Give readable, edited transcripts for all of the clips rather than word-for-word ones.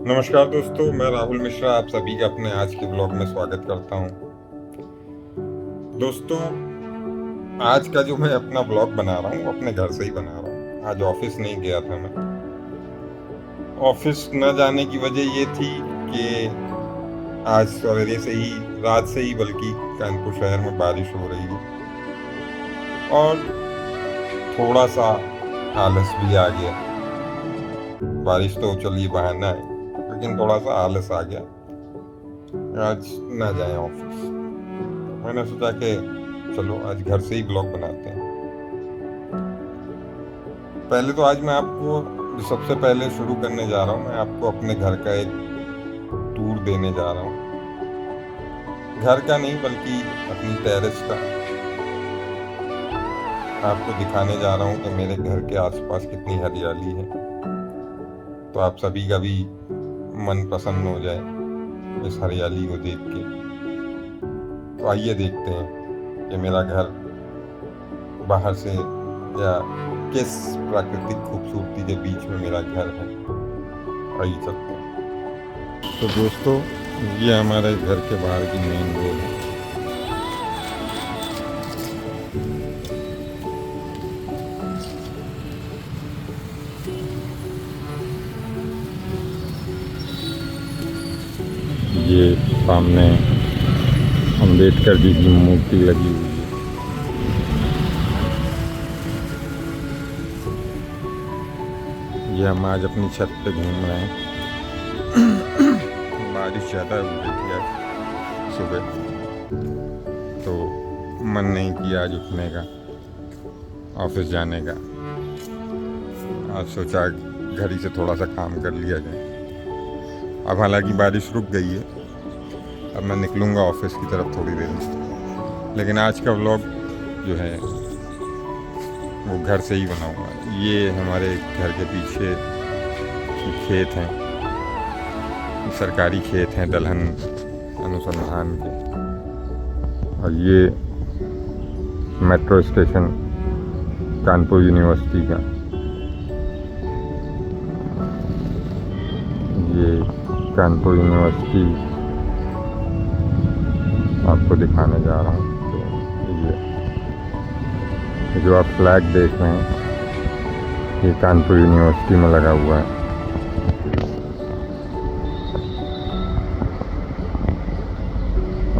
नमस्कार दोस्तों, मैं राहुल मिश्रा आप सभी का अपने आज के ब्लॉग में स्वागत करता हूं। दोस्तों, आज का जो मैं अपना ब्लॉग बना रहा हूं अपने घर से ही बना रहा हूं। आज ऑफिस नहीं गया था मैं। ऑफिस न जाने की वजह ये थी कि आज सवेरे से ही, रात से ही बल्कि, कानपुर शहर में बारिश हो रही है और थोड़ा सा आलस भी आ गया। बारिश तो चलिए बहाना है, लेकिन थोड़ा सा आलस आ गया। आज ना जाए ऑफिस। मैंने सोचा कि चलो आज घर से ही ब्लॉग बनाते हैं। पहले तो आज मैं आपको जो सबसे पहले शुरू करने जा रहा हूँ, मैं आपको अपने घर का एक टूर देने जा रहा हूँ। घर का नहीं बल्कि अपनी टेरेस का। आपको दिखाने जा रहा हूँ कि मेरे घर के आसपास कितनी हरियाली है, तो आप सभी का भी मन प्रसन्न हो जाए इस हरियाली को देख के। तो आइए देखते हैं कि मेरा घर बाहर से या किस प्राकृतिक खूबसूरती के बीच में मेरा घर है। आइए चलते हैं। तो दोस्तों, ये हमारे घर के बाहर की मेन रोड है। ये सामने अंबेडकर जी की मूर्ति लगी हुई है। ये हम आज अपनी छत पे घूम रहे हैं। बारिश ज़्यादा हो रही थी आज सुबह, तो मन नहीं किया आज उठने का, ऑफिस जाने का। आज सोचा घर ही से थोड़ा सा काम कर लिया जाए। अब हालांकि बारिश रुक गई है, अब मैं निकलूँगा ऑफिस की तरफ थोड़ी देर में। लेकिन आज का व्लॉग जो है वो घर से ही बनाऊँगा। ये हमारे घर के पीछे खेत हैं, सरकारी खेत हैं दलहन अनुसंधान के। और ये मेट्रो स्टेशन कानपुर यूनिवर्सिटी का। ये कानपुर यूनिवर्सिटी आपको दिखाने जा रहा हूँ। तो ये जो आप फ्लैग देख रहे हैं, ये कानपुर यूनिवर्सिटी में लगा हुआ है।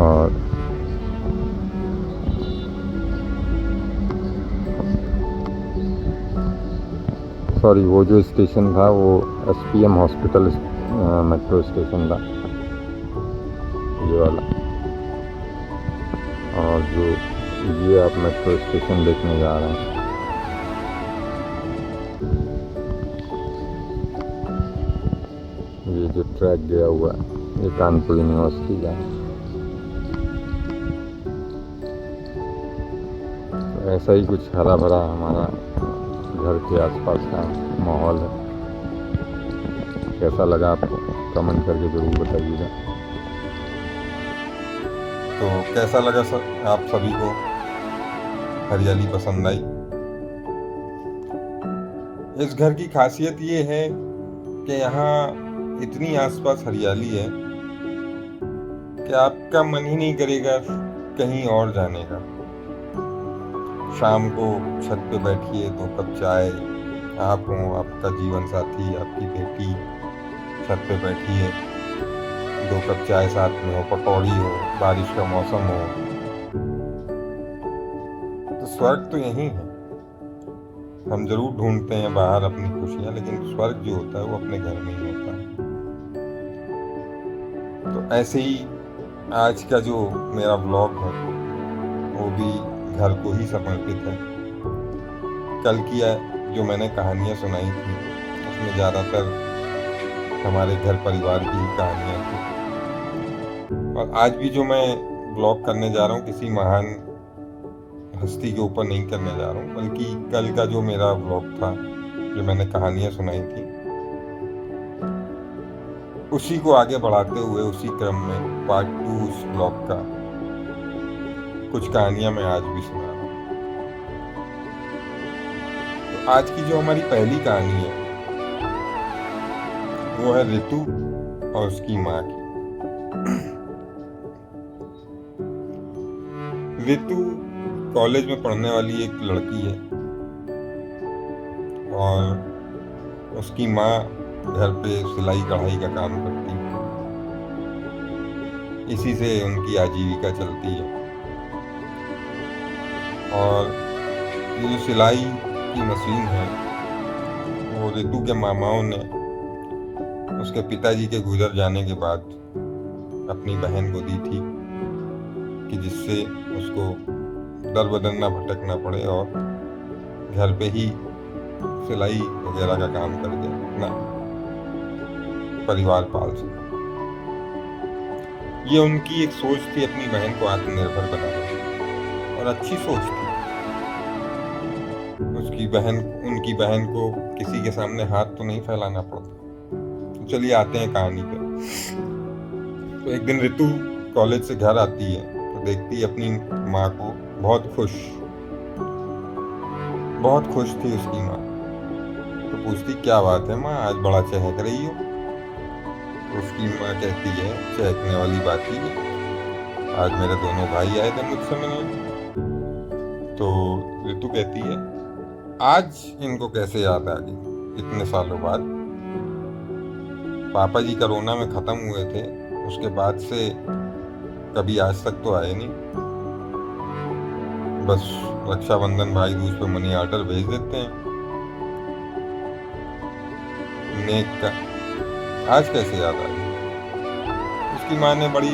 और सॉरी, वो जो स्टेशन था वो एसपीएम हॉस्पिटल मेट्रो स्टेशन था, ये वाला। और जो ये आप मेट्रो स्टेशन देखने जा रहे हैं, ये जो ट्रैक गया हुआ है, ये कानपुर यूनिवर्सिटी का है। तो ऐसा ही कुछ हरा भरा हमारा घर के आसपास का माहौल है। कैसा लगा आपको कमेंट करके ज़रूर बताइएगा। तो कैसा लगा आप सभी को? हरियाली पसंद आई? इस घर की खासियत ये है कि यहाँ इतनी आसपास हरियाली है कि आपका मन ही नहीं करेगा कहीं और जाने का। शाम को छत पे बैठिए, 2 कप चाय, आप हो, आपका जीवन साथी, आपकी बेटी, छत पे बैठिए, 2 कप चाय साथ में हो, पकौड़ी हो, बारिश का मौसम हो, तो स्वर्ग तो यही है। हम जरूर ढूंढते हैं बाहर अपनी खुशियां, लेकिन स्वर्ग जो होता है वो अपने घर में ही होता है। तो ऐसे ही आज का जो मेरा ब्लॉग है वो भी घर को ही समर्पित है। कल की जो मैंने कहानियाँ सुनाई थी उसमें ज़्यादातर हमारे घर परिवार की ही कहानियाँ थी। और आज भी जो मैं ब्लॉग करने जा रहा हूँ किसी महान हस्ती के ऊपर नहीं करने जा रहा हूँ, बल्कि कल का जो मेरा ब्लॉग था, जो मैंने कहानियाँ सुनाई थी, उसी को आगे बढ़ाते हुए उसी क्रम में पार्ट 2 उस ब्लॉग का कुछ कहानियां मैं आज भी सुना रहा हूँ। तो आज की जो हमारी पहली कहानी है वो है ऋतु और उसकी माँ की। ऋतु कॉलेज में पढ़ने वाली एक लड़की है और उसकी माँ घर पे सिलाई कढ़ाई का काम करती है। इसी से उनकी आजीविका चलती है। और ये जो सिलाई की मशीन है वो ऋतु के मामाओं ने उसके पिताजी के गुजर जाने के बाद अपनी बहन को दी थी कि जिससे उसको दर बदर ना भटकना पड़े और घर पे ही सिलाई वगैरह का काम करके अपना परिवार पाल सके। ये उनकी एक सोच थी अपनी बहन को आत्मनिर्भर बनाने की, और अच्छी सोच थी। उनकी बहन को किसी के सामने हाथ तो नहीं फैलाना पड़ता। तो चलिए आते हैं कहानी पे। तो एक दिन ऋतु कॉलेज से घर आती है तो देखती है अपनी माँ को बहुत खुश थी उसकी माँ। तो पूछती क्या बात है माँ, आज बड़ा चहक रही हो। तो उसकी माँ कहती है चहकने वाली बात ही है, आज मेरे दोनों भाई आए थे मुझसे मिलने। तो ऋतु कहती है आज इनको कैसे याद आ गई इतने सालों बाद। पापा जी कोरोना में खत्म हुए थे, उसके बाद से कभी आज तक तो आए नहीं। बस रक्षाबंधन भाई दूज पे मनी ऑर्डर भेज देते हैं नेक का, आज कैसे याद आ गई। उसकी माँ ने बड़ी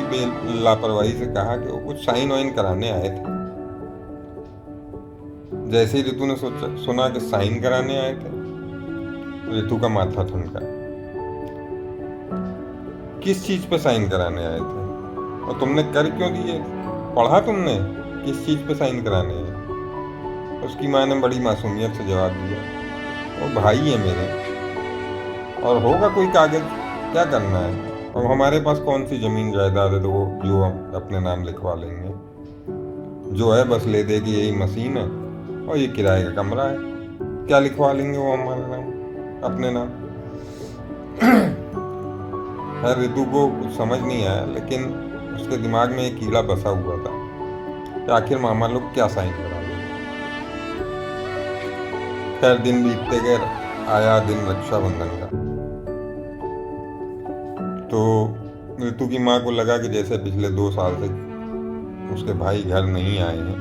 लापरवाही से कहा कि वो कुछ साइन वाइन कराने आए थे। जैसे ही ऋतु ने सुना कि साइन कराने आए थे, ऋतु का माथा ठनका। किस चीज पे साइन कराने आए थे और तुमने कर क्यों दिए, पढ़ा तुमने, किस चीज पे साइन कराने हैं। उसकी माँ ने बड़ी मासूमियत से जवाब दिया वो भाई है मेरे, और होगा कोई कागज, क्या करना है, और हमारे पास कौन सी जमीन जायदाद है तो वो जो हम अपने नाम लिखवा लेंगे। जो है बस ले दे कि यही मशीन है और ये किराए का कमरा है, क्या लिखवा लेंगे वो हमारा नाम अपने नाम। खैर ऋतु को कुछ समझ नहीं आया, लेकिन उसके दिमाग में एक कीड़ा बसा हुआ था कि आखिर मामा लोग क्या साइन करा लेंगे। खैर दिन बीतते गए, आया दिन रक्षाबंधन का। तो ऋतु की माँ को लगा कि जैसे पिछले 2 साल से उसके भाई घर नहीं आए हैं,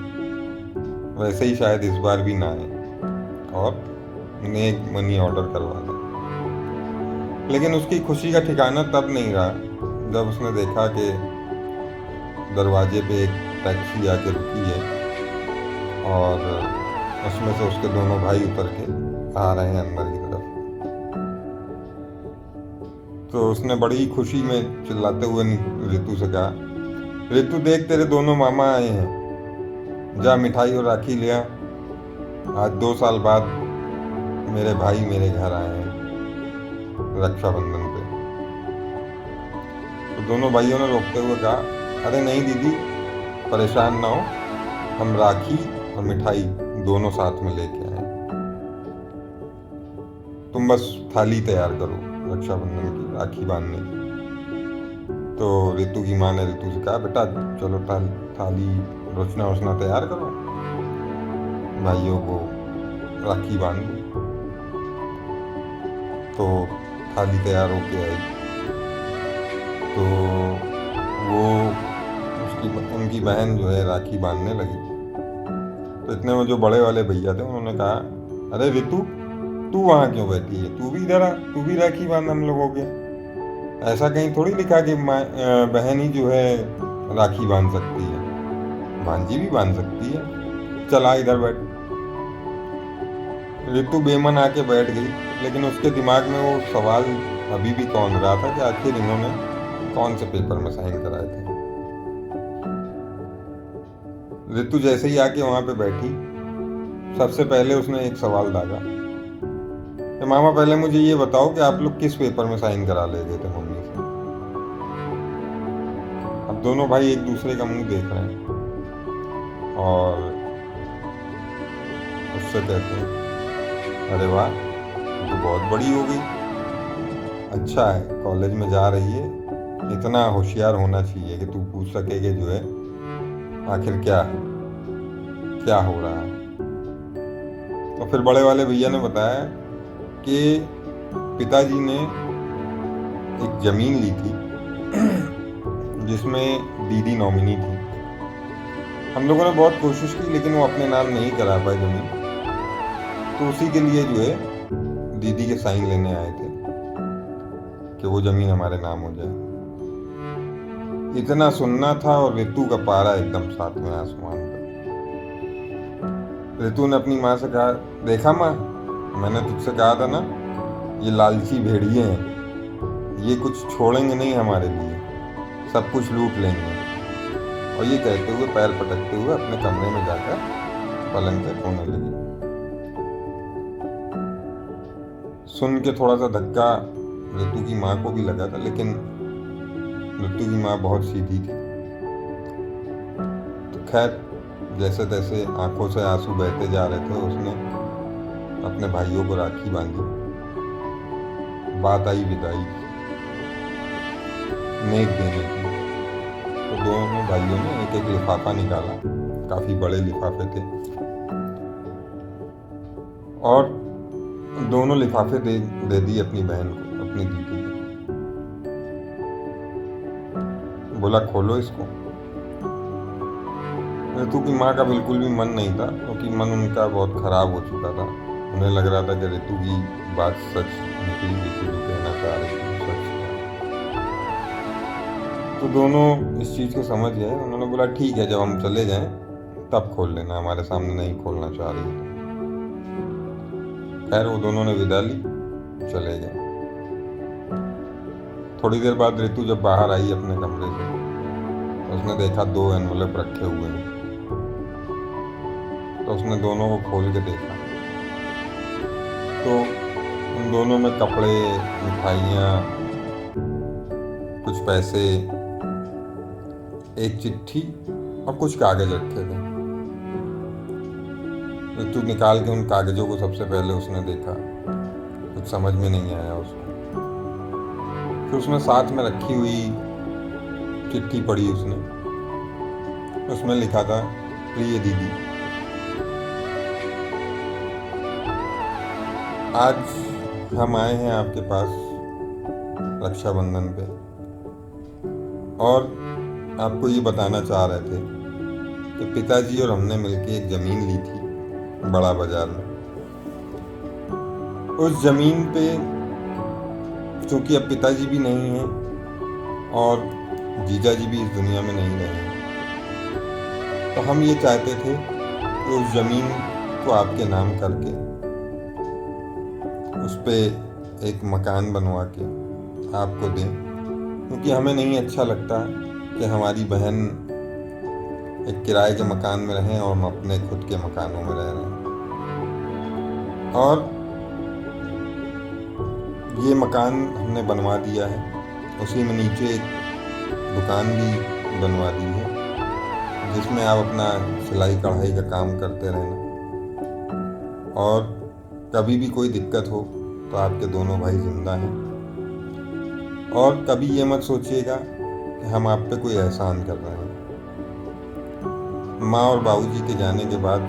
वैसे ही शायद इस बार भी ना आए और उन्हें एक मनी ऑर्डर करवा दें। लेकिन उसकी खुशी का ठिकाना तब नहीं रहा जब उसने देखा कि दरवाजे पे एक टैक्सी आके रुकी है और उसमें से उसके दोनों भाई उतर के आ रहे हैं अंदर की तरफ। तो उसने बड़ी खुशी में चिल्लाते हुए ऋतु से कहा, ऋतु देख तेरे दोनों मामा आए हैं, जा मिठाई और राखी ले आ, आज 2 साल बाद मेरे भाई मेरे घर आए हैं रक्षाबंधन पे। तो दोनों भाइयों ने रोकते हुए कहा, अरे नहीं दीदी परेशान ना हो, हम राखी और मिठाई दोनों साथ में लेके आए, तुम बस थाली तैयार करो रक्षाबंधन की, राखी बांधने की। तो ऋतु की माँ ने ऋतु से कहा, बेटा चलो थाली रोचना वोचना तैयार करो, भाइयों को राखी बांध दो। तो थाली तैयार होके आई तो वो उनकी बहन जो है राखी बांधने लगी। तो इतने में जो बड़े वाले भैया थे उन्होंने कहा, अरे ऋतु तू वहाँ क्यों बैठी है, तू भी इधर आ, तू भी राखी बांध हम लोगों के। ऐसा कहीं थोड़ी लिखा कि बहन ही जो है राखी बांध सकती है, भांजी भी बांध सकती है, चला इधर बैठ। ऋतु बेमन आके बैठ गई, लेकिन उसके दिमाग में वो सवाल अभी भी कौन रहा था कि आखिर इन्होंने कौन से पेपर में साइन कराए थे। ऋतु जैसे ही आके वहां पे बैठी, सबसे पहले उसने एक सवाल दागा कि मामा पहले मुझे ये बताओ कि आप लोग किस पेपर में साइन करा ले गए थे मम्मी से। अब दोनों भाई एक दूसरे का मुंह देख रहे हैं और उससे कहते हैं, अरे वाह तो बहुत बड़ी हो गई, अच्छा है, कॉलेज में जा रही है, इतना होशियार होना चाहिए कि तू पूछ सके कि जो है आखिर क्या क्या हो रहा है। तो फिर बड़े वाले भैया ने बताया कि पिताजी ने एक ज़मीन ली थी जिसमें दीदी नॉमिनी थी। हम लोगों ने बहुत कोशिश की लेकिन वो अपने नाम नहीं करा पाए ज़मीन, तो उसी के लिए जो है दीदी के साइन लेने आए थे कि वो ज़मीन हमारे नाम हो जाए। इतना सुनना था और ऋतु का पारा एकदम सातवें आसमान पर। ऋतु ने अपनी माँ से कहा, देखा माँ, मैंने तुझसे कहा था ना, ये लालची भेड़िए हैं, ये कुछ छोड़ेंगे नहीं हमारे लिए, सब कुछ लूट लेंगे। और ये कहते हुए पैर पटकते हुए अपने कमरे में जाकर पलंग पे सोने लगी। सुन के थोड़ा सा धक्का ऋतु की माँ को भी लगा था, लेकिन ऋतु की माँ बहुत सीधी थी। तो खैर, जैसे तैसे आंखों से आंसू बहते जा रहे थे, उसने अपने भाइयों को राखी बांधी। बात आई विदाई नेक देने की। तो दोनों भाइयों ने एक एक लिफाफा निकाला, काफी बड़े लिफाफे थे, और दोनों लिफाफे दे दिए अपनी बहन को, अपनी दीदी को। बोला, खोलो इसको। ऋतु की माँ का बिल्कुल भी मन नहीं था, क्योंकि मन उनका बहुत खराब हो चुका था। उन्हें लग रहा था कि ऋतु की बात सच निकली, ऋतु जो कहना चाह रही थी सच था। तो दोनों इस चीज़ को समझ गए। उन्होंने बोला, ठीक है, जब हम चले जाएं तब खोल लेना, हमारे सामने नहीं खोलना चाह रही थी। खैर, वो दोनों ने विदा ली, चले गए। थोड़ी देर बाद ऋतु जब बाहर आई अपने कमरे से, उसने देखा 2 एनवलप रखे हुए हैं। तो उसने दोनों को खोल के देखा, तो उन दोनों में कपड़े, मिठाइयाँ, कुछ पैसे, एक चिट्ठी और कुछ कागज रखे थे। ऋतु निकाल के उन कागजों को सबसे पहले उसने देखा, कुछ समझ में नहीं आया उसको। फिर उसमें साथ में रखी हुई चिट्ठी पढ़ी उसने। उसमें लिखा था, प्रिय दीदी, आज हम आए हैं आपके पास रक्षाबंधन पे, और आपको ये बताना चाह रहे थे कि पिताजी और हमने मिलके एक ज़मीन ली थी बड़ा बाजार में। उस ज़मीन पे चूँकि अब पिताजी भी नहीं हैं और जीजा जी भी इस दुनिया में नहीं रहे हैं, तो हम ये चाहते थे कि उस ज़मीन को आपके नाम करके उस पे एक मकान बनवा के आपको दें, क्योंकि हमें नहीं अच्छा लगता कि हमारी बहन एक किराए के मकान में रहें और हम अपने खुद के मकानों में रह रहे हैं। और ये मकान हमने बनवा दिया है, उसी में नीचे एक दुकान भी बनवा दी है, जिसमें आप अपना सिलाई कढ़ाई का काम करते रहना, और कभी भी कोई दिक्कत हो तो आपके दोनों भाई जिंदा हैं। और कभी ये मत सोचिएगा कि हम आप पे कोई एहसान कर रहे हैं। माँ और बाबूजी के जाने के बाद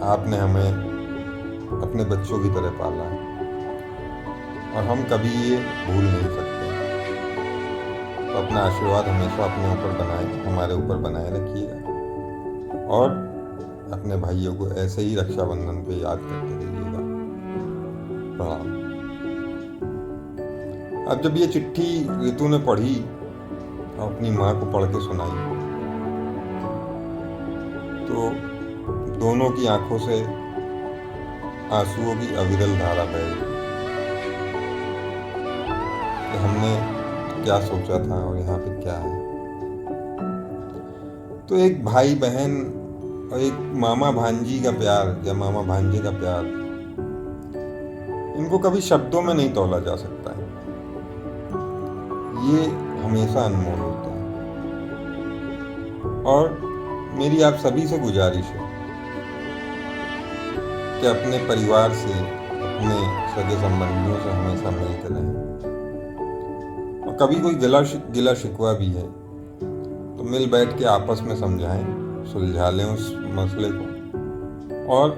आपने हमें अपने बच्चों की तरह पाला है, और हम कभी ये भूल नहीं सकते। तो अपना आशीर्वाद हमेशा अपने ऊपर हमारे ऊपर बनाए रखिएगा, और अपने भाइयों को ऐसे ही रक्षाबंधन पे याद करते रहिएगा। प्रणाम। अब जब ये चिट्ठी ऋतु ने पढ़ी और अपनी माँ को पढ़ के सुनाई, तो दोनों की आंखों से आंसुओं की अविरल धारा बह गई कि हमने क्या सोचा था और यहाँ पे क्या है। तो एक भाई बहन और एक मामा भांजी का प्यार या मामा भांजे का प्यार, इनको कभी शब्दों में नहीं तौला जा सकता है। ये हमेशा अनमोल होता है। और मेरी आप सभी से गुजारिश है कि अपने परिवार से, अपने सगे संबंधियों से हमेशा मिलकर रहें। और कभी कोई गिला शिकवा भी है तो मिल बैठ के आपस में समझाएं, सुलझा लें उस मसले को, और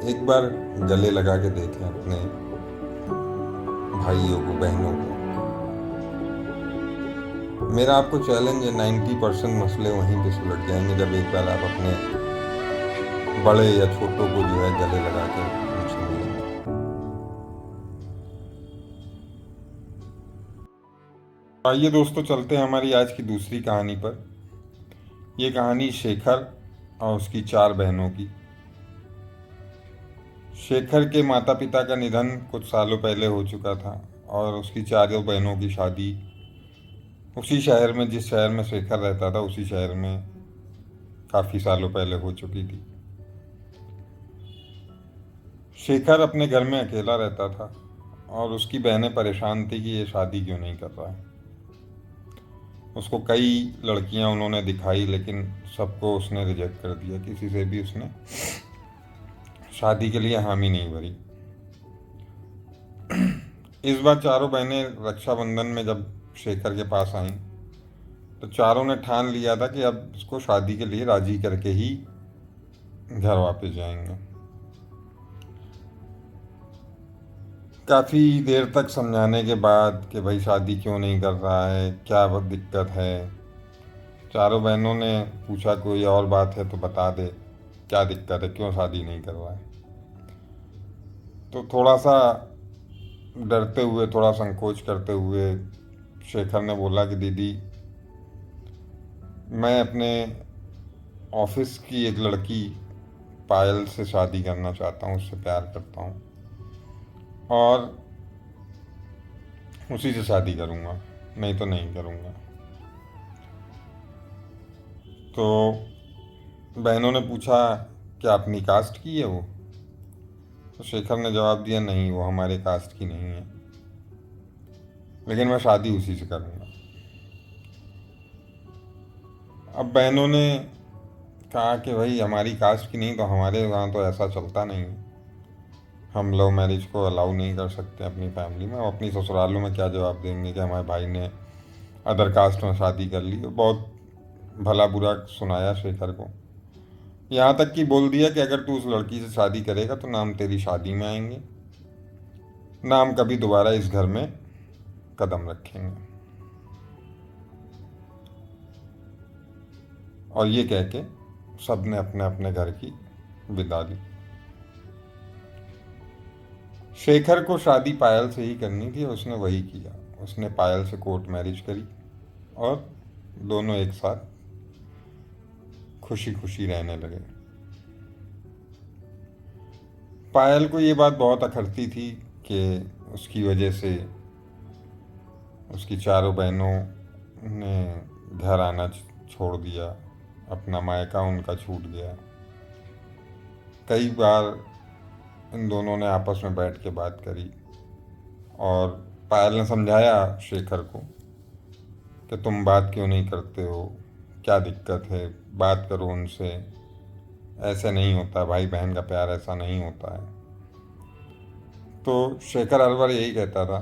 एक बार गले लगा के देखें अपने भाइयों को, बहनों को। मेरा आपको चैलेंज है, 90% मसले वहीं पे सुलझ जाएंगे जब एक बार आप अपने बड़े या छोटों को जो है गले लगा के उनसे मिलेंगे। आइए दोस्तों, चलते हैं हमारी आज की दूसरी कहानी पर। ये कहानी शेखर और उसकी 4 बहनों की। शेखर के माता पिता का निधन कुछ सालों पहले हो चुका था और उसकी 4 बहनों की शादी उसी शहर में, जिस शहर में शेखर रहता था, उसी शहर में काफ़ी सालों पहले हो चुकी थी। शेखर अपने घर में अकेला रहता था और उसकी बहनें परेशान थी कि ये शादी क्यों नहीं कर रहा है। उसको कई लड़कियां उन्होंने दिखाई, लेकिन सबको उसने रिजेक्ट कर दिया। किसी से भी उसने शादी के लिए हामी नहीं भरी। इस बार 4 बहनें रक्षाबंधन में जब शेखर के पास आईं तो 4 ने ठान लिया था कि अब उसको शादी के लिए राजी करके ही घर वापस जाएंगे। काफ़ी देर तक समझाने के बाद कि भाई शादी क्यों नहीं कर रहा है, क्या दिक्कत है, 4 बहनों ने पूछा कोई और बात है तो बता दे, क्या दिक्कत है, क्यों शादी नहीं कर रहा है। तो थोड़ा सा डरते हुए, थोड़ा संकोच करते हुए शेखर ने बोला कि दीदी, मैं अपने ऑफिस की एक लड़की पायल से शादी करना चाहता हूँ, उससे प्यार करता हूँ और उसी से शादी करूँगा, नहीं तो नहीं करूँगा। तो बहनों ने पूछा क्या अपनी कास्ट की है वो? तो शेखर ने जवाब दिया, नहीं, वो हमारे कास्ट की नहीं है, लेकिन मैं शादी उसी से करूँगा। अब बहनों ने कहा कि भाई हमारी कास्ट की नहीं तो हमारे वहाँ तो ऐसा चलता नहीं है, हम लव मैरिज को अलाउ नहीं कर सकते अपनी फैमिली में। और अपनी ससुरालों में क्या जवाब देंगे कि हमारे भाई ने अदर कास्ट में शादी कर ली। बहुत भला बुरा सुनाया शेखर को, यहाँ तक कि बोल दिया कि अगर तू उस लड़की से शादी करेगा तो नाम तेरी शादी में आएंगे, नाम कभी दोबारा इस घर में कदम रखेंगे। और ये कह के सब ने अपने अपने घर की विदा ली। शेखर को शादी पायल से ही करनी थी, उसने वही किया। उसने पायल से कोर्ट मैरिज करी और दोनों एक साथ खुशी खुशी रहने लगे। पायल को ये बात बहुत अखरती थी कि उसकी वजह से उसकी 4 बहनों ने घर आना छोड़ दिया, अपना मायका उनका छूट गया। कई बार इन दोनों ने आपस में बैठ के बात करी और पायल ने समझाया शेखर को कि तुम बात क्यों नहीं करते हो, क्या दिक्कत है, बात करो उनसे, ऐसे नहीं होता, भाई बहन का प्यार ऐसा नहीं होता है। तो शेखर हर बार यही कहता था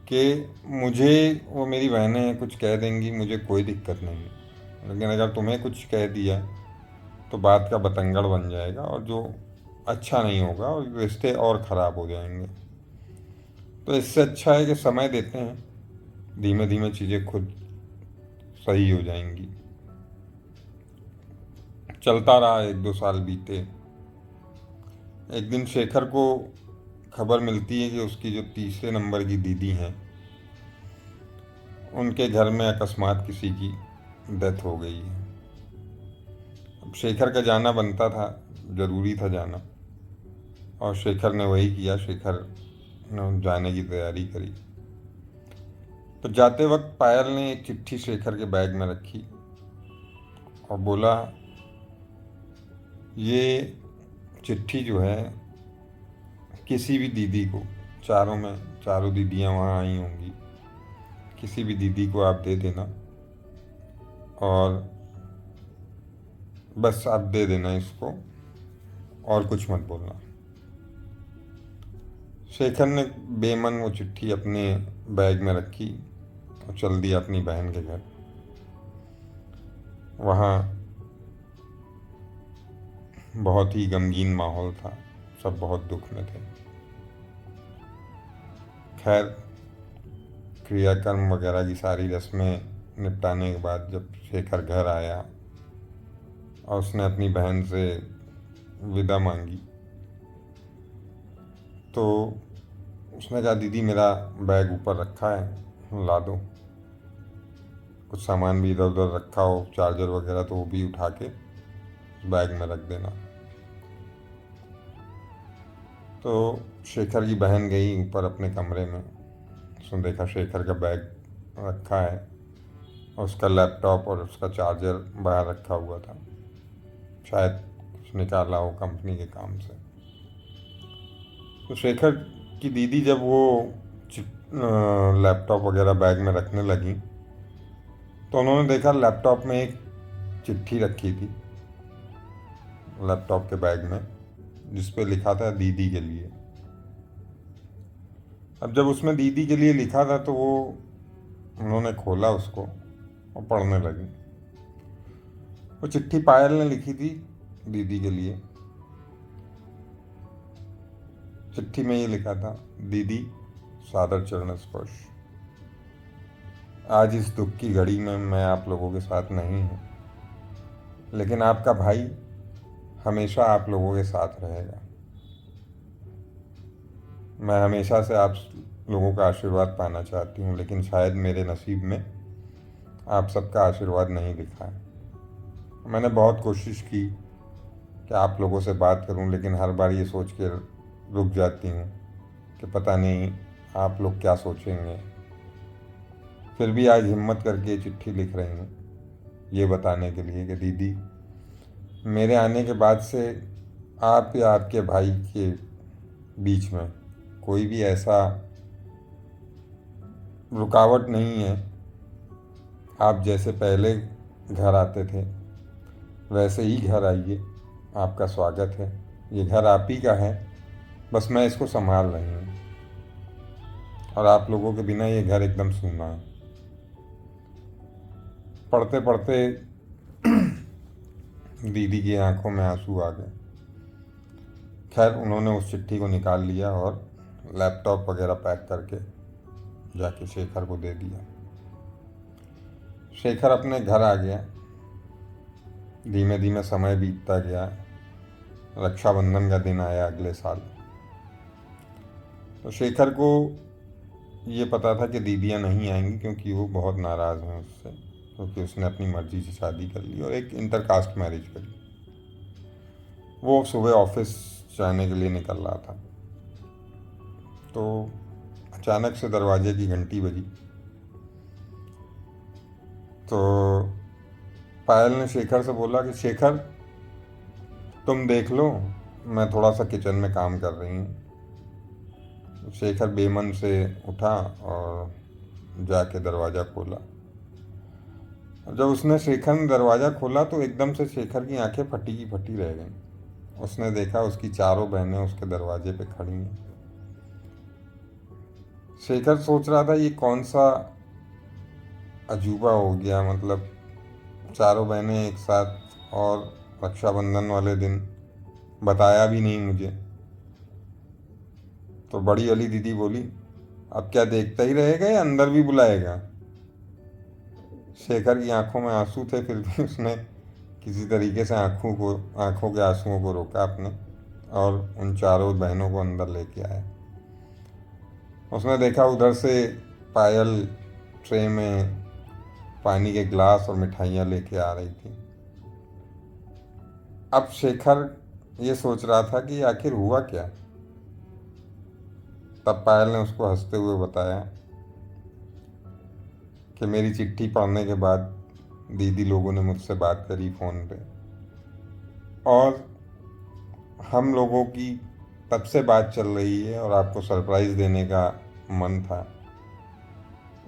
कि मुझे, वो मेरी बहनें कुछ कह देंगी, मुझे कोई दिक्कत नहीं है, लेकिन अगर तुम्हें कुछ कह दिया तो बात का बतंगड़ बन जाएगा और जो अच्छा नहीं होगा और रिश्ते और ख़राब हो जाएंगे। तो इससे अच्छा है कि समय देते हैं, धीमे धीमे चीज़ें खुद सही हो जाएंगी। चलता रहा, 1-2 साल बीते। एक दिन शेखर को खबर मिलती है कि उसकी जो तीसरे नंबर की दीदी हैं, उनके घर में अकस्मात किसी की डेथ हो गई है। अब शेखर का जाना बनता था, ज़रूरी था जाना, और शेखर ने वही किया। शेखर ने जाने की तैयारी करी। तो जाते वक्त पायल ने एक चिट्ठी शेखर के बैग में रखी और बोला, ये चिट्ठी जो है किसी भी दीदी को, चारों में 4 दीदियाँ वहाँ आई होंगी, किसी भी दीदी को आप दे देना और बस आप दे देना इसको और कुछ मत बोलना। शेखर ने बेमन वो चिट्ठी अपने बैग में रखी और चल दिया अपनी बहन के घर। वहाँ बहुत ही गमगीन माहौल था, सब बहुत दुख में थे। खैर, क्रियाकर्म वगैरह की सारी रस्में निपटाने के बाद जब शेखर घर आया और उसने अपनी बहन से विदा मांगी, तो उसने कहा, दीदी मेरा बैग ऊपर रखा है, ला दो। कुछ सामान भी इधर उधर रखा हो, चार्जर वगैरह, तो वो भी उठा के उस बैग में रख देना। तो शेखर की बहन गई ऊपर अपने कमरे में। उसने देखा शेखर का बैग रखा है और उसका लैपटॉप और उसका चार्जर बाहर रखा हुआ था, शायद कुछ निकाला हो कंपनी के काम से। तो शेखर की दीदी जब वो लैपटॉप वगैरह बैग में रखने लगी, तो उन्होंने देखा लैपटॉप में एक चिट्ठी रखी थी लैपटॉप के बैग में, जिस पे लिखा था दीदी के लिए। अब जब उसमें दीदी के लिए लिखा था तो वो उन्होंने खोला उसको और पढ़ने लगी। वो चिट्ठी पायल ने लिखी थी दीदी के लिए। चिट्ठी में ये लिखा था, दीदी सादर चरण स्पर्श। आज इस दुख की घड़ी में मैं आप लोगों के साथ नहीं हूँ, लेकिन आपका भाई हमेशा आप लोगों के साथ रहेगा। मैं हमेशा से आप लोगों का आशीर्वाद पाना चाहती हूँ, लेकिन शायद मेरे नसीब में आप सबका आशीर्वाद नहीं लिखा है। मैंने बहुत कोशिश की कि आप लोगों से बात करूं, लेकिन हर बार ये सोच के रुक जाती हूँ कि पता नहीं आप लोग क्या सोचेंगे। फिर भी आज हिम्मत करके चिट्ठी लिख रही हूँ, ये बताने के लिए कि दीदी, मेरे आने के बाद से आप या आपके भाई के बीच में कोई भी ऐसा रुकावट नहीं है। आप जैसे पहले घर आते थे वैसे ही घर आइए, आपका स्वागत है। ये घर आप ही का है, बस मैं इसको संभाल रही हूँ, और आप लोगों के बिना ये घर एकदम सूना है। पढ़ते पढ़ते दीदी की आंखों में आंसू आ गए। खैर, उन्होंने उस चिट्ठी को निकाल लिया और लैपटॉप वगैरह पैक करके जाके शेखर को दे दिया। शेखर अपने घर आ गया। धीमे धीमे समय बीतता गया। रक्षाबंधन का दिन आया अगले साल। तो शेखर को ये पता था कि दीदियाँ नहीं आएंगी, क्योंकि वो बहुत नाराज़ हैं उससे, क्योंकि उसने अपनी मर्ज़ी से शादी कर ली और एक इंटरकास्ट मैरिज करी। वो सुबह ऑफिस जाने के लिए निकल रहा था, तो अचानक से दरवाजे की घंटी बजी। तो पायल ने शेखर से बोला कि शेखर, तुम देख लो, मैं थोड़ा सा किचन में काम कर रही हूँ। शेखर बेमन से उठा और जाके दरवाज़ा खोला। जब उसने शेखर ने दरवाज़ा खोला तो एकदम से शेखर की आंखें फटी की फटी रह गईं। उसने देखा उसकी चारों बहनें उसके दरवाजे पे खड़ी हैं। शेखर सोच रहा था ये कौन सा अजूबा हो गया, मतलब चारों बहनें एक साथ, और रक्षाबंधन वाले दिन बताया भी नहीं मुझे। तो बड़ी वाली दीदी बोली, अब क्या देखता ही रहेगा या अंदर भी बुलाएगा। शेखर की आंखों में आंसू थे, फिर भी उसने किसी तरीके से आंखों के आंसुओं को रोका अपने, और उन चारों बहनों को अंदर लेके आया। उसने देखा उधर से पायल ट्रे में पानी के गिलास और मिठाइयाँ लेके आ रही थी। अब शेखर ये सोच रहा था कि आखिर हुआ क्या। तब पायल ने उसको हंसते हुए बताया कि मेरी चिट्ठी पढ़ने के बाद दीदी लोगों ने मुझसे बात करी फ़ोन पे, और हम लोगों की तब से बात चल रही है, और आपको सरप्राइज़ देने का मन था,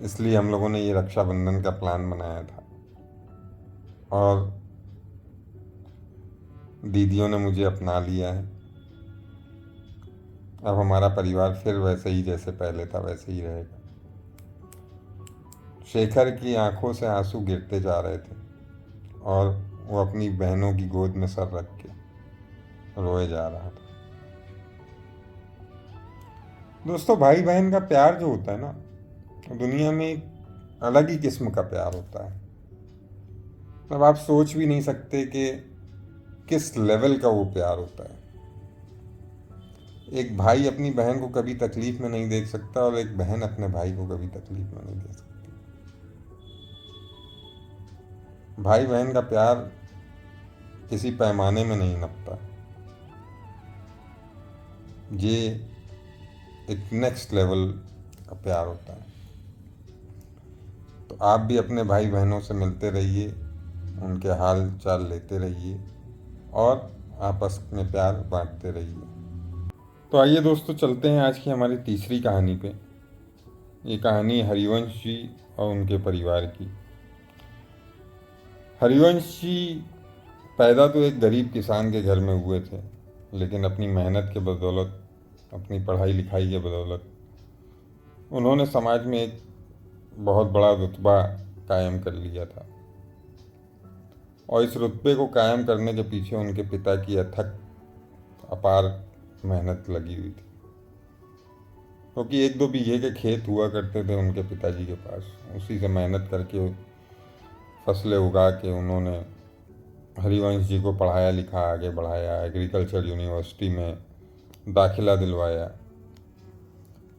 इसलिए हम लोगों ने ये रक्षाबंधन का प्लान बनाया था, और दीदियों ने मुझे अपना लिया है। अब हमारा परिवार फिर वैसे ही, जैसे पहले था वैसे ही रहेगा। शेखर की आंखों से आंसू गिरते जा रहे थे और वो अपनी बहनों की गोद में सर रख के रोए जा रहा था। दोस्तों, भाई बहन का प्यार जो होता है ना, दुनिया में एक अलग ही किस्म का प्यार होता है। मतलब आप सोच भी नहीं सकते कि किस लेवल का वो प्यार होता है। एक भाई अपनी बहन को कभी तकलीफ में नहीं देख सकता और एक बहन अपने भाई को कभी तकलीफ में नहीं दे सकती। भाई बहन का प्यार किसी पैमाने में नहीं नपता। ये एक नेक्स्ट लेवल का प्यार होता है। तो आप भी अपने भाई बहनों से मिलते रहिए, उनके हाल चाल लेते रहिए और आपस में प्यार बांटते रहिए। तो आइए दोस्तों, चलते हैं आज की हमारी तीसरी कहानी पे। ये कहानी हरिवंश जी और उनके परिवार की। हरिवंश जी पैदा तो एक गरीब किसान के घर में हुए थे, लेकिन अपनी मेहनत के बदौलत, अपनी पढ़ाई लिखाई के बदौलत उन्होंने समाज में एक बहुत बड़ा रुतबा कायम कर लिया था। और इस रुतबे को कायम करने के पीछे उनके पिता की अथक अपार मेहनत लगी हुई थी। क्योंकि 1-2 बीघे के खेत हुआ करते थे उनके पिताजी के पास। उसी से मेहनत करके फसलें उगा के उन्होंने हरिवंश जी को पढ़ाया लिखा, आगे बढ़ाया, एग्रीकल्चर यूनिवर्सिटी में दाखिला दिलवाया।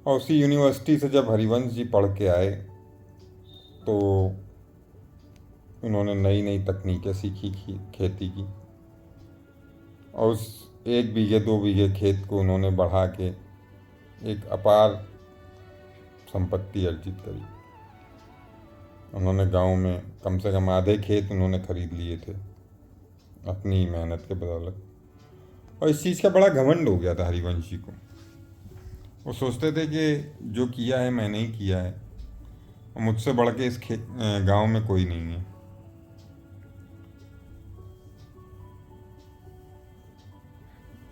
और उसी यूनिवर्सिटी से जब हरिवंश जी पढ़ के आए तो उन्होंने नई नई तकनीकें सीखी खेती की और उस 1 बीघे 2 बीघे खेत को उन्होंने बढ़ा के एक अपार संपत्ति अर्जित करी। उन्होंने गांव में कम से कम आधे खेत उन्होंने खरीद लिए थे अपनी मेहनत के बदौलत। और इस चीज़ का बड़ा घमंड हो गया था हरिवंश जी को। वो सोचते थे कि जो किया है मैंने ही किया है और मुझसे बढ़ के इस गांव में कोई नहीं है।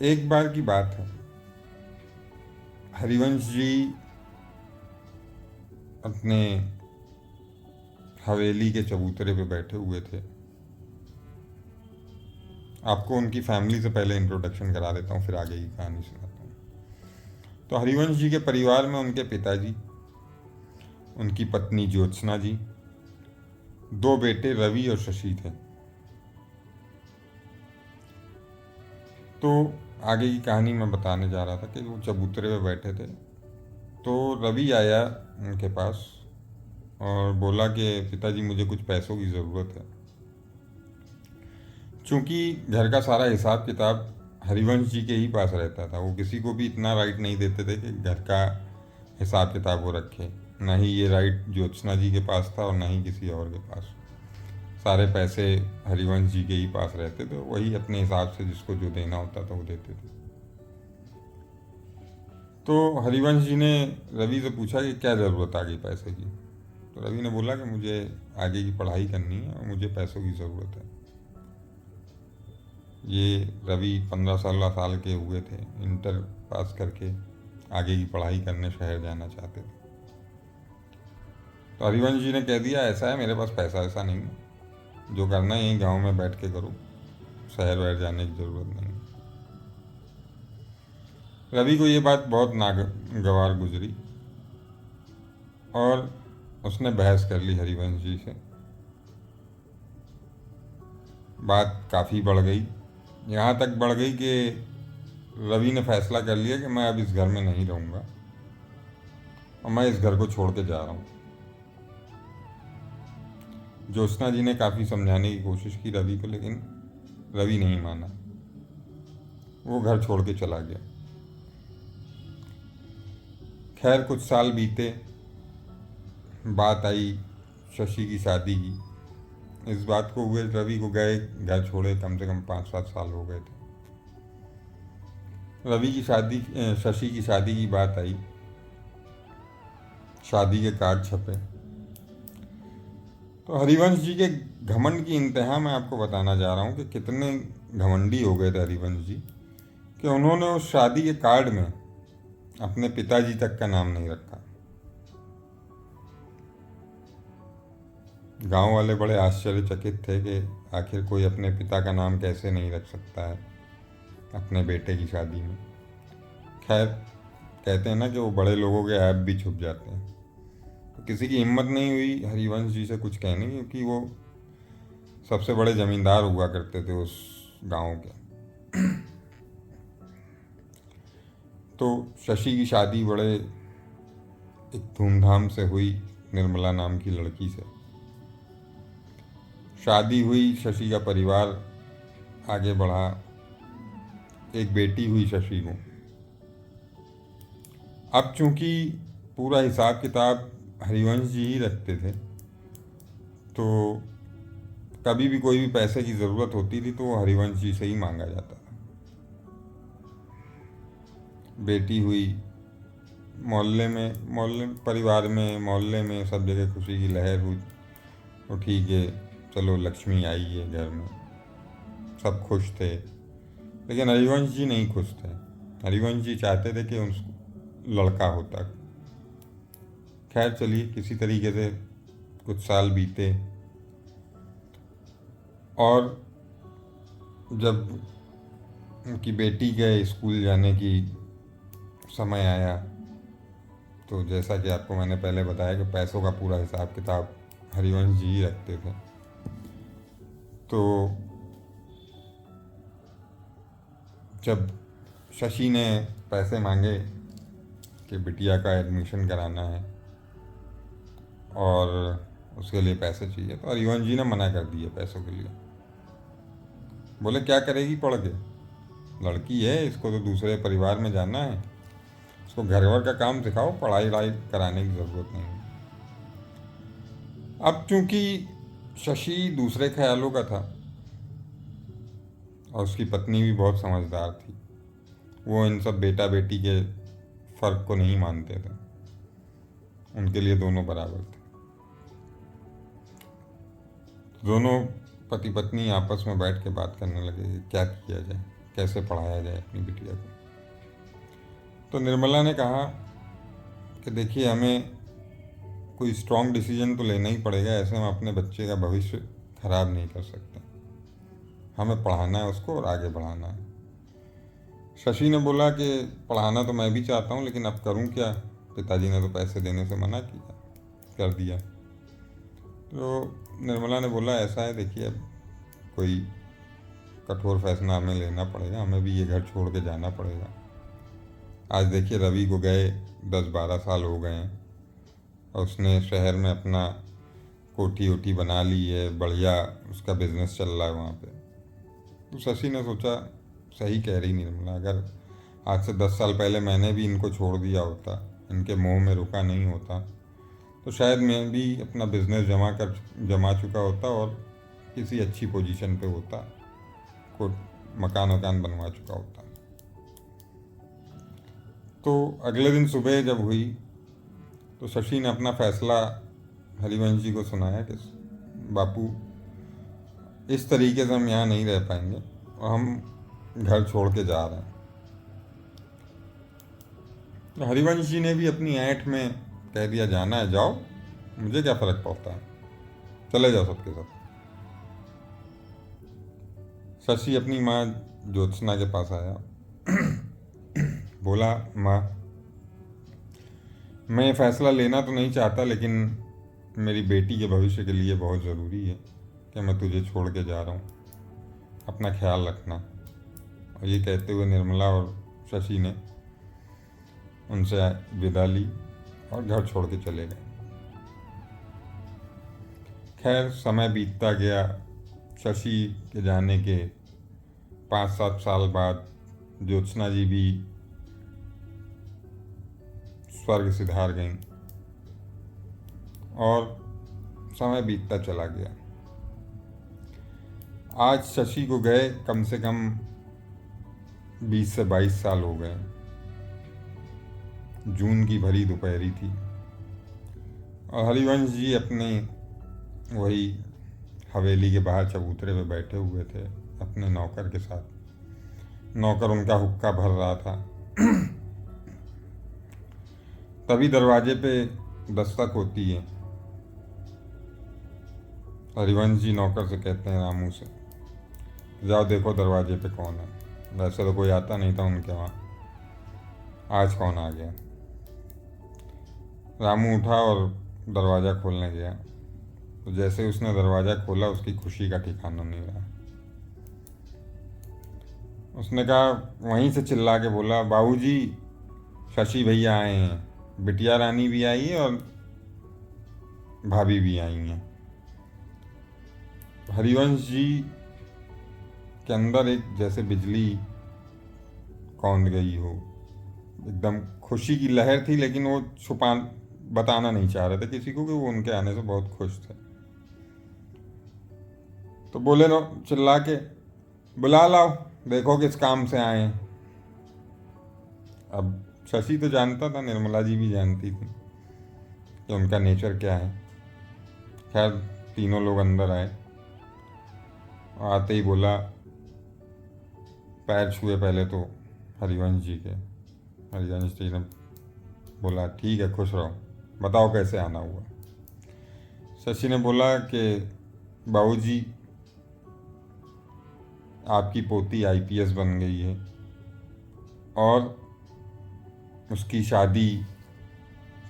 एक बार की बात है, हरिवंश जी अपने हवेली के चबूतरे पे बैठे हुए थे। आपको उनकी फैमिली से पहले इंट्रोडक्शन करा देता हूँ, फिर आगे की कहानी सुनाता हूँ। तो हरिवंश जी के परिवार में उनके पिताजी, उनकी पत्नी ज्योत्सना जी, 2 बेटे रवि और शशि थे। तो आगे की कहानी मैं बताने जा रहा था कि वो चबूतरे पे बैठे थे। तो रवि आया उनके पास और बोला कि पिताजी मुझे कुछ पैसों की ज़रूरत है। चूँकि घर का सारा हिसाब किताब हरिवंश जी के ही पास रहता था, वो किसी को भी इतना राइट नहीं देते थे कि घर का हिसाब किताब वो रखे। ना ही ये राइट ज्योत्सना जी के पास था और ना ही किसी और के पास। सारे पैसे हरिवंश जी के ही पास रहते थे, वही अपने हिसाब से जिसको जो देना होता था वो देते थे। तो हरिवंश जी ने रवि से पूछा कि क्या ज़रूरत आ गई पैसे की। तो रवि ने बोला कि मुझे आगे की पढ़ाई करनी है और मुझे पैसों की ज़रूरत है। ये रवि 15-16 साल के हुए थे, इंटर पास करके आगे की पढ़ाई करने शहर जाना चाहते थे। तो हरिवंश जी ने कह दिया, ऐसा है मेरे पास पैसा ऐसा नहीं है, जो करना है यहीं गांव में बैठ के करो, शहर वहर जाने की ज़रूरत नहीं। रवि को ये बात बहुत नागवार गुजरी और उसने बहस कर ली हरिवंश जी से। बात काफ़ी बढ़ गई, यहाँ तक बढ़ गई कि रवि ने फैसला कर लिया कि मैं अब इस घर में नहीं रहूँगा और मैं इस घर को छोड़ के जा रहा हूँ। ज्योत्सना जी ने काफ़ी समझाने की कोशिश की रवि को, लेकिन रवि नहीं माना, वो घर छोड़ के चला गया। खैर कुछ साल बीते, बात आई शशि की शादी की। इस बात को हुए रवि को गए घर छोड़े कम से कम 5-7 साल हो गए थे। रवि की शादी, शशि की शादी की बात आई, शादी के कार्ड छपे। तो हरिवंश जी के घमंड की इंतहा मैं आपको बताना जा रहा हूँ कि कितने घमंडी हो गए थे हरिवंश जी कि उन्होंने उस शादी के कार्ड में अपने पिताजी तक का नाम नहीं रखा। गांव वाले बड़े आश्चर्यचकित थे कि आखिर कोई अपने पिता का नाम कैसे नहीं रख सकता है अपने बेटे की शादी में। खैर, कहते हैं ना कि वो बड़े लोगों के ऐप भी छुप जाते हैं। तो किसी की हिम्मत नहीं हुई हरिवंश जी से कुछ कहने की, क्योंकि वो सबसे बड़े जमींदार हुआ करते थे उस गांव के। तो शशि की शादी बड़े एक धूमधाम से हुई निर्मला नाम की लड़की से। शादी हुई, शशि का परिवार आगे बढ़ा, एक बेटी हुई शशि को। अब चूंकि पूरा हिसाब किताब हरिवंश जी ही रखते थे, तो कभी भी कोई भी पैसे की ज़रूरत होती थी तो वो हरिवंश जी से ही मांगा जाता था। बेटी हुई, मोहल्ले परिवार में, मोहल्ले में सब जगह खुशी की लहर हुई। तो ठीक है, चलो लक्ष्मी आई है घर में, सब खुश थे। लेकिन हरिवंश जी नहीं खुश थे। हरिवंश जी चाहते थे कि उनको लड़का होता। खैर चलिए, किसी तरीके से कुछ साल बीते, और जब उनकी बेटी के स्कूल जाने की समय आया, तो जैसा कि आपको मैंने पहले बताया कि पैसों का पूरा हिसाब किताब हरिवंश जी ही रखते थे। तो जब शशि ने पैसे मांगे कि बिटिया का एडमिशन कराना है और उसके लिए पैसे चाहिए, तो हरिवंश जी ने मना कर दिए पैसों के लिए। बोले क्या करेगी पढ़ के, लड़की है, इसको तो दूसरे परिवार में जाना है, इसको घर वर का काम सिखाओ, पढ़ाई वढ़ाई कराने की ज़रूरत नहीं है। अब चूंकि शशि दूसरे ख्यालों का था और उसकी पत्नी भी बहुत समझदार थी, वो इन सब बेटा बेटी के फ़र्क को नहीं मानते थे, उनके लिए दोनों बराबर थे। दोनों पति पत्नी आपस में बैठ के बात करने लगे कि क्या किया जाए, कैसे पढ़ाया जाए अपनी बिटिया को। तो निर्मला ने कहा कि देखिए, हमें कोई स्ट्रॉन्ग डिसीजन तो लेना ही पड़ेगा, ऐसे हम अपने बच्चे का भविष्य खराब नहीं कर सकते, हमें पढ़ाना है उसको और आगे बढ़ाना है। शशि ने बोला कि पढ़ाना तो मैं भी चाहता हूँ, लेकिन अब करूँ क्या, पिताजी ने तो पैसे देने से मना किया कर दिया। तो निर्मला ने बोला ऐसा है, देखिए अब कोई कठोर फैसला हमें लेना पड़ेगा, हमें भी ये घर छोड़ के जाना पड़ेगा। आज देखिए रवि को गए 10-12 साल हो गए हैं और उसने शहर में अपना कोठी वोठी बना ली है, बढ़िया उसका बिजनेस चल रहा है वहाँ पे। तो शशि ने सोचा सही कह रही निर्मला, अगर आज से 10 साल पहले मैंने भी इनको छोड़ दिया होता, इनके मोह में रुका नहीं होता, तो शायद मैं भी अपना बिजनेस जमा चुका होता और किसी अच्छी पोजीशन पे होता, को मकान वकान बनवा चुका होता। तो अगले दिन सुबह जब हुई, तो शशि ने अपना फैसला हरिवंश जी को सुनाया कि बापू, इस तरीके से हम यहाँ नहीं रह पाएंगे और हम घर छोड़ के जा रहे हैं। तो हरिवंश जी ने भी अपनी ऐंठ में कह दिया, जाना है जाओ, मुझे क्या फ़र्क पड़ता है, चले जाओ सबके सब। शशि अपनी माँ ज्योत्सना के पास आया, बोला माँ, मैं ये फैसला लेना तो नहीं चाहता, लेकिन मेरी बेटी के भविष्य के लिए बहुत ज़रूरी है कि मैं तुझे छोड़ के जा रहा हूँ, अपना ख्याल रखना। और ये कहते हुए निर्मला और शशि ने उनसे विदा ली और घर छोड़ के चले गए। खैर समय बीतता गया। शशि के जाने के 5-7 साल बाद ज्योत्सना जी भी स्वर्ग सिधार गईं और समय बीतता चला गया। आज शशि को गए कम से कम 20 से 22 साल हो गए। जून की भरी दोपहरी थी और हरिवंश जी अपने वही हवेली के बाहर चबूतरे पे बैठे हुए थे अपने नौकर के साथ। नौकर उनका हुक्का भर रहा था। तभी दरवाजे पे दस्तक होती है। हरिवंश जी नौकर से कहते हैं रामू से, जाओ देखो दरवाजे पे कौन है। वैसे तो कोई आता नहीं था उनके वहाँ, आज कौन आ गया। रामू उठा और दरवाज़ा खोलने गया, तो जैसे उसने दरवाज़ा खोला उसकी खुशी का ठिकाना नहीं रहा। उसने कहा, वहीं से चिल्ला के बोला, बाबूजी शशि भैया आए हैं, बिटिया रानी भी आई है और भाभी भी आई हैं। हरिवंश जी के अंदर एक जैसे बिजली कौंध गई हो, एकदम खुशी की लहर थी, लेकिन वो बताना नहीं चाह रहे थे किसी को कि वो उनके आने से बहुत खुश थे। तो बोले नो चिल्ला के, बुला लाओ, देखो किस काम से आए हैं। अब शशि तो जानता था, निर्मला जी भी जानती थी कि उनका नेचर क्या है। खैर तीनों लोग अंदर आए, आते ही बोला, पैर छुए पहले तो हरिवंश जी के। हरिवंश जी ने बोला, ठीक है खुश रहो, बताओ कैसे आना हुआ। शशि ने बोला कि बाबूजी आपकी पोती आईपीएस बन गई है और उसकी शादी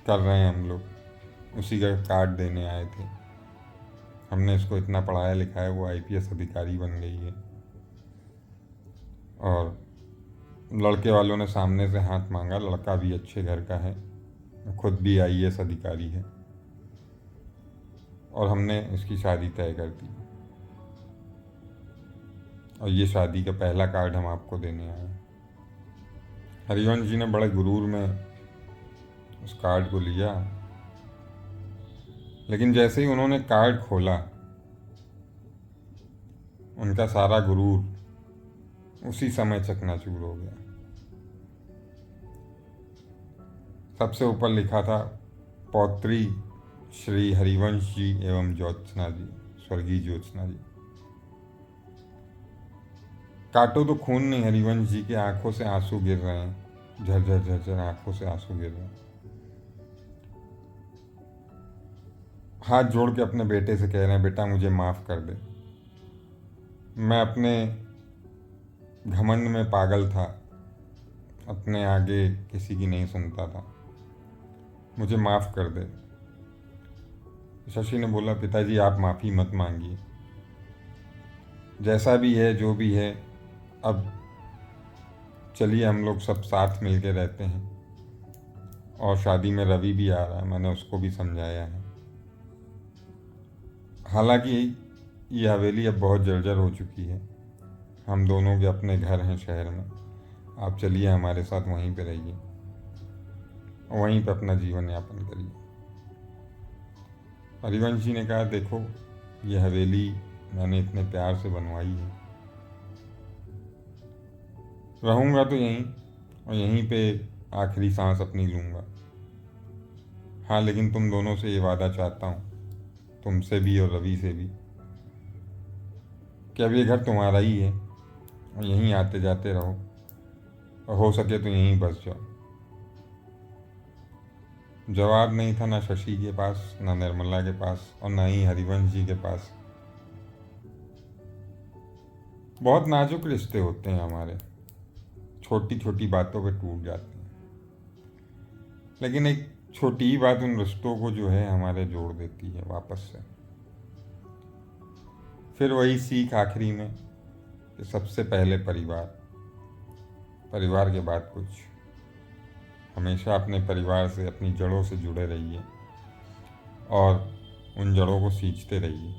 कर रहे हैं हम लोग, उसी का कार्ड देने आए थे। हमने इसको इतना पढ़ाया लिखाया, वो आईपीएस अधिकारी बन गई है। और लड़के वालों ने सामने से हाथ मांगा, लड़का भी अच्छे घर का है, खुद भी आईएएस अधिकारी है, और हमने इसकी शादी तय कर दी। और ये शादी का पहला कार्ड हम आपको देने आए हैं। हरिवंश जी ने बड़े गुरूर में उस कार्ड को लिया, लेकिन जैसे ही उन्होंने कार्ड खोला, उनका सारा गुरूर उसी समय चकनाचूर हो गया। सबसे ऊपर लिखा था, पौत्री श्री हरिवंश जी एवं ज्योत्सना जी, स्वर्गीय ज्योत्सना जी। काटो तो खून नहीं, हरिवंश जी के आंखों से आंसू गिर रहे हैं, झरझर झरझर आंखों से आंसू गिर रहे हैं। हाथ जोड़ के अपने बेटे से कह रहे हैं, बेटा मुझे माफ़ कर दे, मैं अपने घमंड में पागल था, अपने आगे किसी की नहीं सुनता था, मुझे माफ़ कर दे। शशि ने बोला, पिताजी आप माफ़ी मत मांगिए, जैसा भी है जो भी है, अब चलिए हम लोग सब साथ मिल के रहते हैं। और शादी में रवि भी आ रहा है, मैंने उसको भी समझाया है। हालांकि ये हवेली अब बहुत जर्जर हो चुकी है, हम दोनों के अपने घर हैं शहर में, आप चलिए हमारे साथ वहीं पे रहिए, वहीं पे अपना जीवन यापन करिए। हरिवंश जी ने कहा, देखो ये हवेली मैंने इतने प्यार से बनवाई है, रहूँगा तो यहीं, और यहीं पे आखिरी सांस अपनी लूँगा। हाँ लेकिन तुम दोनों से ये वादा चाहता हूँ, तुमसे भी और रवि से भी, कि अब ये घर तुम्हारा ही है और यहीं आते जाते रहो, और हो सके तो यहीं बस जाओ। जवाब नहीं था ना शशि के पास, ना निर्मला के पास, और ना ही हरिवंश जी के पास। बहुत नाजुक रिश्ते होते हैं हमारे, छोटी छोटी बातों पे टूट जाते हैं, लेकिन एक छोटी ही बात उन रिश्तों को जो है हमारे जोड़ देती है वापस से। फिर वही सीख आखिरी में कि सबसे पहले परिवार, परिवार के बाद कुछ। हमेशा अपने परिवार से, अपनी जड़ों से जुड़े रहिए और उन जड़ों को सींचते रहिए,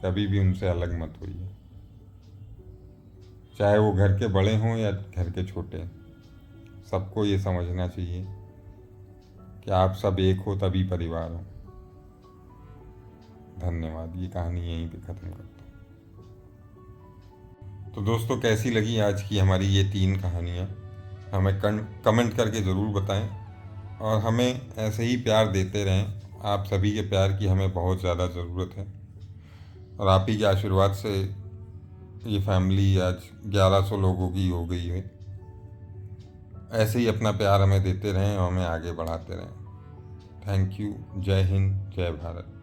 कभी भी उनसे अलग मत होइए। चाहे वो घर के बड़े हों या घर के छोटे, सबको ये समझना चाहिए कि आप सब एक हो तभी परिवार हो। धन्यवाद, ये कहानी यहीं पे ख़त्म करता हूँ। तो दोस्तों कैसी लगी आज की हमारी ये 3 कहानियाँ, हमें कमेंट करके ज़रूर बताएं, और हमें ऐसे ही प्यार देते रहें। आप सभी के प्यार की हमें बहुत ज़्यादा ज़रूरत है, और आप ही के आशीर्वाद से ये फैमिली आज 1100 लोगों की हो गई है। ऐसे ही अपना प्यार हमें देते रहें और हमें आगे बढ़ाते रहें। Thank you. जय हिंद, जय भारत।